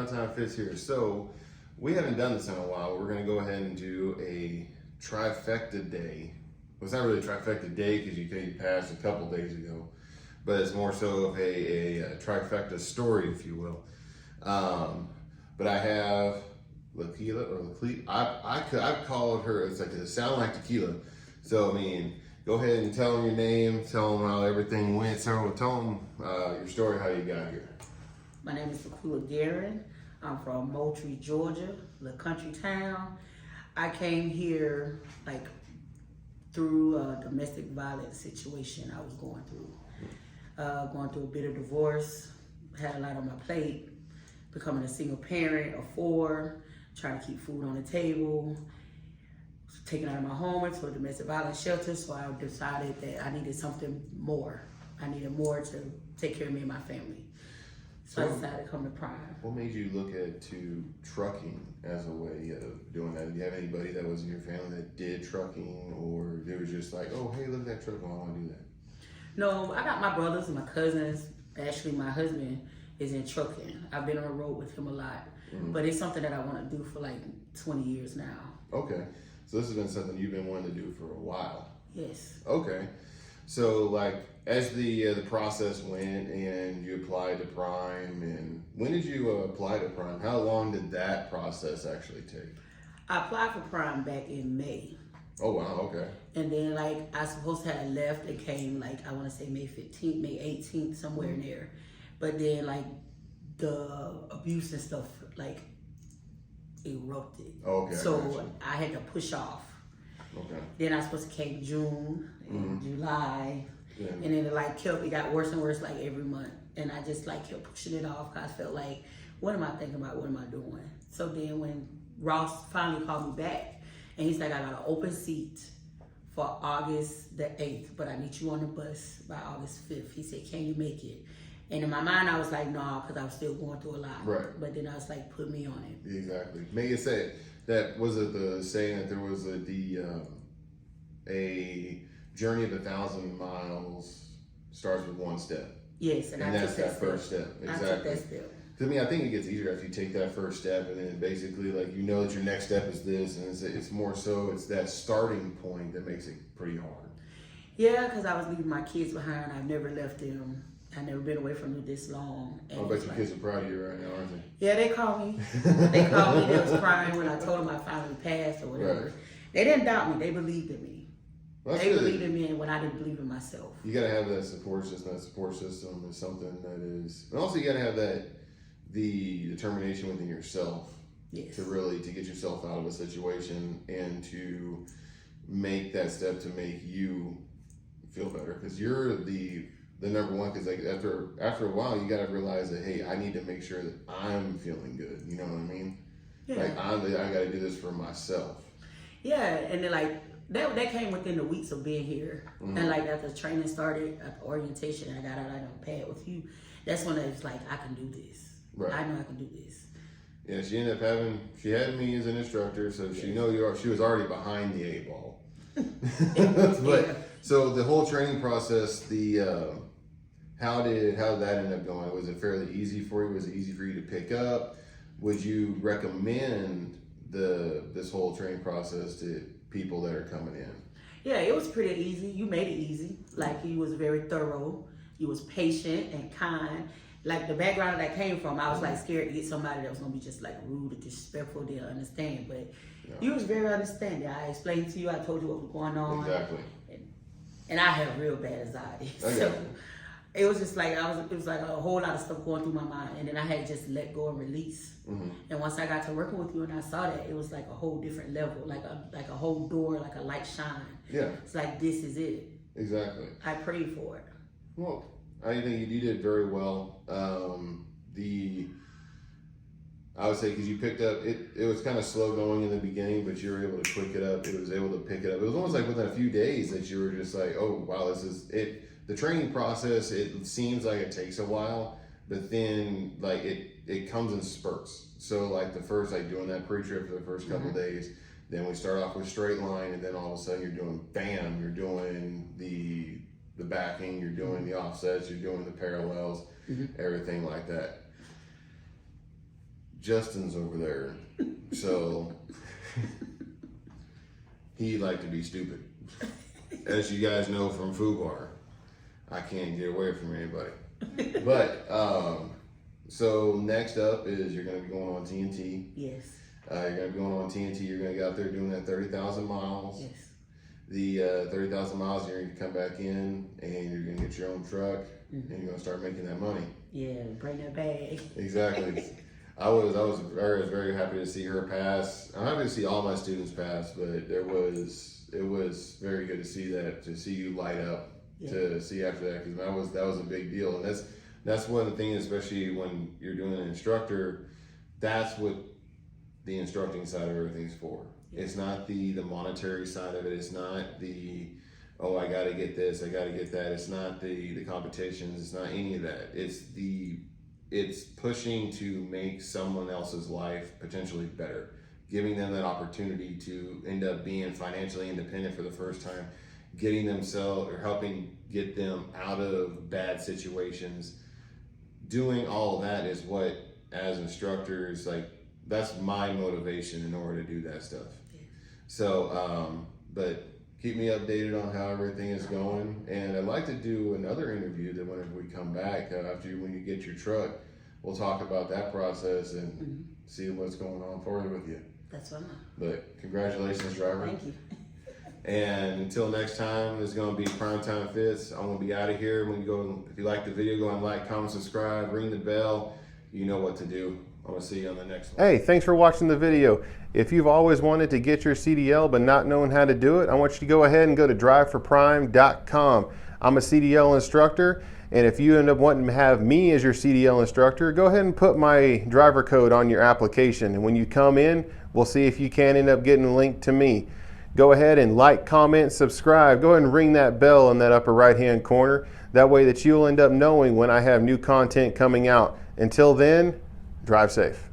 Downtown Fitz here. So we haven't done this in a while. We're gonna go ahead and do a trifecta day. Well, it's not really a trifecta day because you passed a couple days ago, but it's more so of a trifecta story, if you will. But I have Laquila or Laquila. I've called her. It's like it sound like tequila. So I mean, go ahead and tell them your name. Tell them how everything went. So tell them your story, how you got here. My name is Laquila Guerin. I'm from Moultrie, Georgia, a little country town. I came here like through a domestic violence situation I was going through. Going through a bit of divorce, had a lot on my plate, becoming a single parent of 4, trying to keep food on the table, taken out of my home into a domestic violence shelter, so I decided that I needed something more. I needed more to take care of me and my family. So I decided to come to Prime. What made you look to trucking as a way of doing that? Did you have anybody that was in your family that did trucking, or it was just like, oh, hey, look at that truck, I want to do that? No, I got my brothers and my cousins. Actually, my husband is in trucking. I've been on the road with him a lot, but it's something that I want to do for like 20 years now. Okay, so this has been something you've been wanting to do for a while. Yes. Okay, so like as the process went and you applied to Prime, and when did you apply to Prime? How long did that process actually take? I applied for Prime back in May. Oh wow, okay. And then like I supposed to have left, it came like I want to say May 15th, May 18th, somewhere in there. But then like the abuse and stuff like erupted. Okay. So I had to push off. Okay. Then I was supposed to came June and July. Yeah. And then it got worse and worse like every month. And I just like kept pushing it off because I felt like, what am I thinking about? What am I doing? So then when Ross finally called me back, and he's like, I got an open seat for August the 8th, but I need you on the bus by August 5th. He said, can you make it? And in my mind, I was like, no, because I was still going through a lot. Right. But then I was like, put me on it. Exactly. Megan said that was it. The saying that there was a journey of 1,000 miles starts with one step. Yes, and I that's took that first step. Exactly. I took that step. To me, I think it gets easier after you take that first step, and then basically, like, you know that your next step is this, and it's more so it's that starting point that makes it pretty hard. Yeah, because I was leaving my kids behind. I've never left them. I've never been away from them this long. And I bet your kids are proud of you right now, aren't they? Yeah, they called me. They called me. They was crying when I told them I finally passed or whatever. Right. They didn't doubt me. They believed in me. Well, they believed in me when I didn't believe in myself. You got to have that support system. That support system is something that is, and also you got to have the determination within yourself. Yes. To get yourself out of a situation and to make that step to make you feel better, because you're the number one. Because like after a while, you got to realize that, hey, I need to make sure that I'm feeling good. You know what I mean? Yeah. Like I got to do this for myself. Yeah, and then like that came within the weeks of being here, and like after the training started, at the orientation, I got out on the pad with you. That's when it's like I can do this. Right. I know I can do this. Yeah, she ended up she had me as an instructor, so she she was already behind the 8 ball. But so the whole training process, how did that end up going? Was it fairly easy for you? Was it easy for you to pick up? Would you recommend this whole training process to people that are coming in? Yeah, it was pretty easy. You made it easy. Like, you was very thorough. You was patient and kind. Like, the background that I came from, I was like scared to get somebody that was gonna be just like rude or disrespectful. They'll understand, but you was very understanding. I explained to you. I told you what was going on. Exactly. And I have real bad anxiety, so it was just like it was like a whole lot of stuff going through my mind, and then I had to just let go and release. And once I got to working with you and I saw that, it was like a whole different level, like a whole door, like a light shine. Yeah. It's like, this is it. Exactly. I prayed for it. Well, I think you did very well. I would say because you picked up, it was kind of slow going in the beginning, but you were able to quick it up. It was able to pick it up. It was almost like within a few days that you were just like, oh, wow, this is it. The training process, it seems like it takes a while, but then like it comes in spurts. So like the first, like doing that pre-trip for the first couple of days, then we start off with straight line, and then all of a sudden you're doing you're doing the backing, you're doing the offsets, you're doing the parallels, everything like that. Justin's over there, so he liked to be stupid. As you guys know from FUBAR, I can't get away from anybody. But so next up is you're going to be going on TNT. Yes. You're going to be going on TNT. You're going to get out there doing that 30,000 miles. Yes. The 30,000 miles, you're going to come back in and you're going to get your own truck and you're going to start making that money. Yeah, bring that bag. Exactly. I was very happy to see her pass. I'm happy to see all my students pass, but it was very good to see that, to see you light up, to see after that, because that was a big deal. And that's one thing, especially when you're doing an instructor, that's what the instructing side of everything's for. It's not the monetary side of it. It's not the, oh, I got to get this, I got to get that. It's not the competitions. It's not any of that. It's pushing to make someone else's life potentially better, giving them that opportunity to end up being financially independent for the first time, getting themselves or helping get them out of bad situations. Doing all of that is what, as instructors, like, that's my motivation in order to do that stuff. So, but keep me updated on how everything is going. And I'd like to do another interview that whenever we come back, when you get your truck, we'll talk about that process and see what's going on further with you. That's fine. But congratulations, driver. Thank you. And until next time, it's going to be Primetime Fitz. I'm going to be out of here. If you like the video, go and like, comment, subscribe, ring the bell. You know what to do. I'm going to see you on the next one. Hey, thanks for watching the video. If you've always wanted to get your CDL but not knowing how to do it, I want you to go ahead and go to driveforprime.com. I'm a CDL instructor, and if you end up wanting to have me as your CDL instructor, go ahead and put my driver code on your application. And when you come in, we'll see if you can end up getting a link to me. Go ahead and like, comment, subscribe. Go ahead and ring that bell in that upper right-hand corner. That way that you'll end up knowing when I have new content coming out. Until then, drive safe.